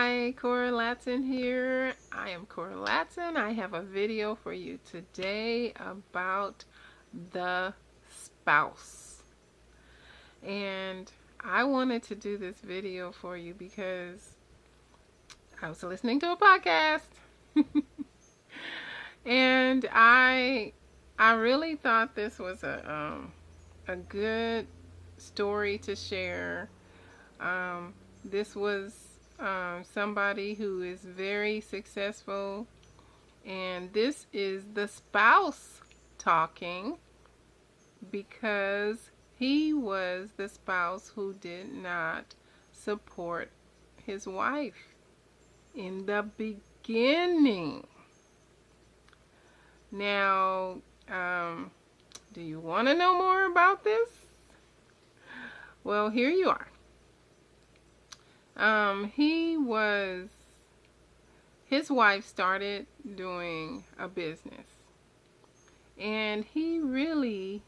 Hi, Cora Latson here. I am Cora Latson. I have a video for you today about the spouse. And I wanted to do this video for you because I was listening to a podcast and I really thought this was a good story to share. This was somebody who is very successful, and this is the spouse talking because he was the spouse who did not support his wife in the beginning. Now, do you want to know more about this? Well, here you are. His wife started doing a business, and he really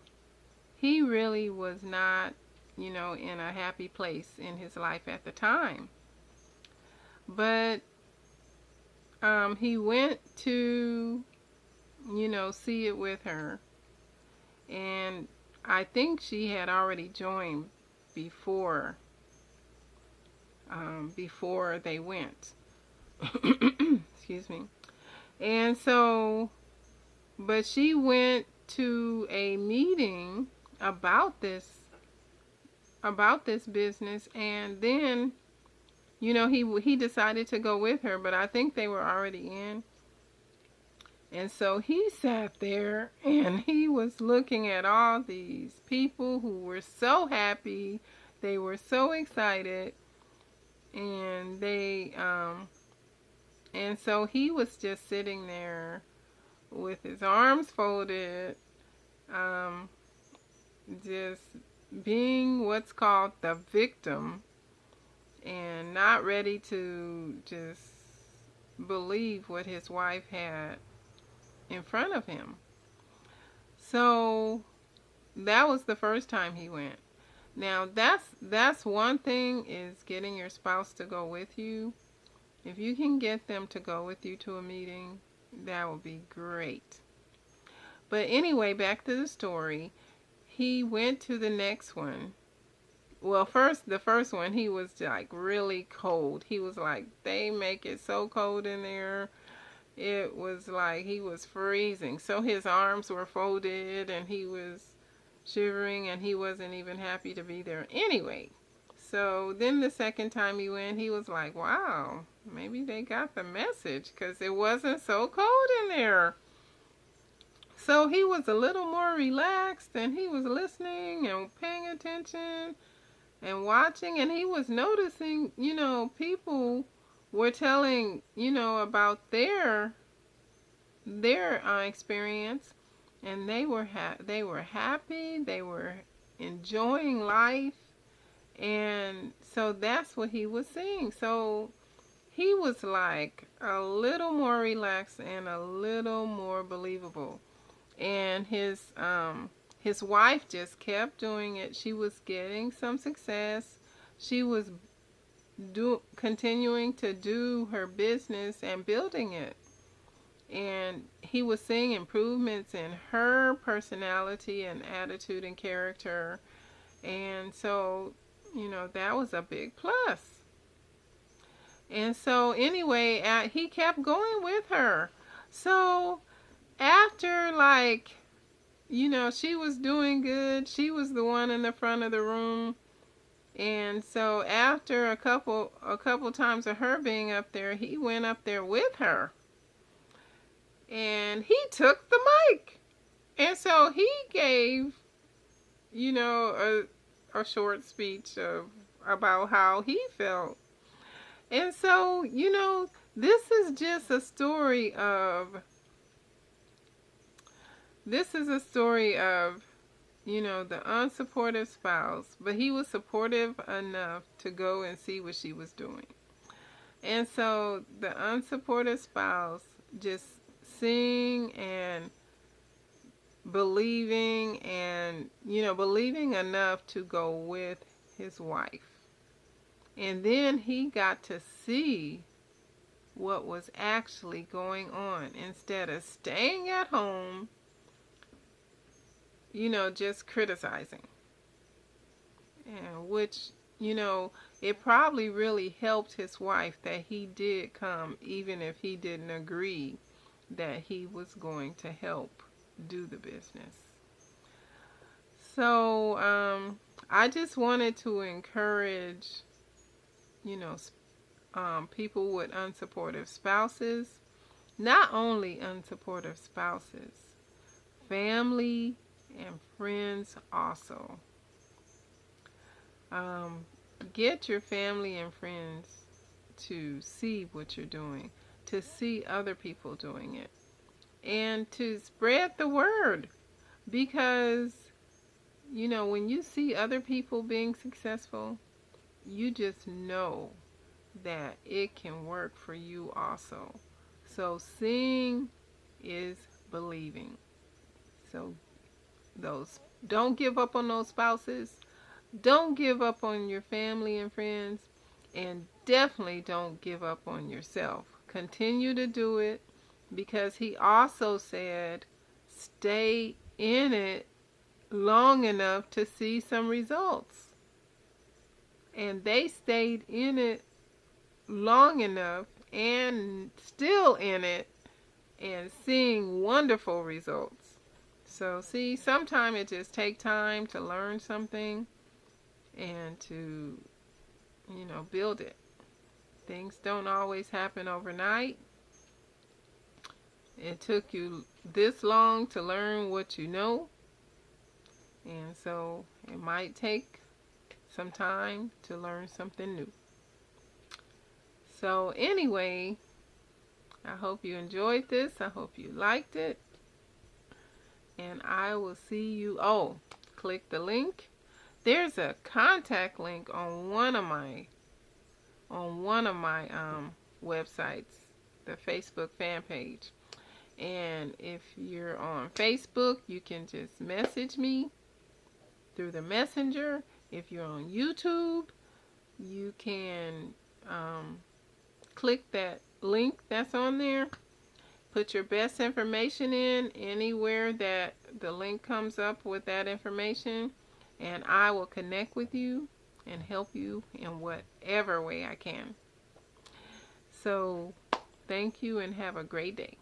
was not, in a happy place in his life at the time. But he went to, see it with her, and I think she had already joined before they went. Excuse me. And so, but she went to a meeting about this business, and then, he decided to go with her, but I think they were already in. And so he sat there and he was looking at all these people who were so happy, they were so excited, and and so he was just sitting there with his arms folded, just being what's called the victim, and not ready to just believe what his wife had in front of him. So that was the first time he went. Now that's one thing, is getting your spouse to go with you. If you can get them to go with you to a meeting, that would be great. But anyway, back to the story. He went to the next one. Well, the first one, he was like really cold. He was like, they make it so cold in there. It was like he was freezing. So his arms were folded and he was shivering, and he wasn't even happy to be there anyway. So then the second time he went, he was like, wow, maybe they got the message, because it wasn't so cold in there. So he was a little more relaxed, and he was listening and paying attention and watching, and he was noticing, people were telling, about their experience, and they were happy, they were enjoying life, and so that's what he was seeing. So he was like a little more relaxed and a little more believable, and his wife just kept doing it. She was getting some success. She was continuing to do her business and building it. And he was seeing improvements in her personality and attitude and character. And so, that was a big plus. And so anyway, he kept going with her. So after, she was doing good. She was the one in the front of the room. And so after a couple times of her being up there, he went up there with her. And he took the mic. And so he gave, a short speech about how he felt. And so, this is just a story of, the unsupportive spouse, but he was supportive enough to go and see what she was doing. And so the unsupportive spouse just seeing and believing, and believing enough to go with his wife. And then he got to see what was actually going on instead of staying at home, just criticizing. And which, it probably really helped his wife that he did come, even if he didn't agree that he was going to help do the business. So, I just wanted to encourage, people with unsupportive spouses, not only unsupportive spouses, family and friends also. Get your family and friends to see what you're doing, to see other people doing it, and to spread the word. Because, when you see other people being successful, you just know that it can work for you also. So seeing is believing. So don't give up on those spouses. Don't give up on your family and friends. And definitely don't give up on yourself. Continue to do it, because he also said stay in it long enough to see some results. And they stayed in it long enough and still in it and seeing wonderful results. So see, sometimes it just takes time to learn something and to, build it. Things don't always happen overnight. It took you this long to learn what you know. And so it might take some time to learn something new. So anyway, I hope you enjoyed this. I hope you liked it. And I will see you. Oh, click the link. There's a contact link on one of my websites, the Facebook fan page. And if you're on Facebook, you can just message me through the messenger. If you're on YouTube, you can click that link that's on there. Put your best information in anywhere that the link comes up with that information, and I will connect with you and help you in whatever way I can. So, thank you and have a great day.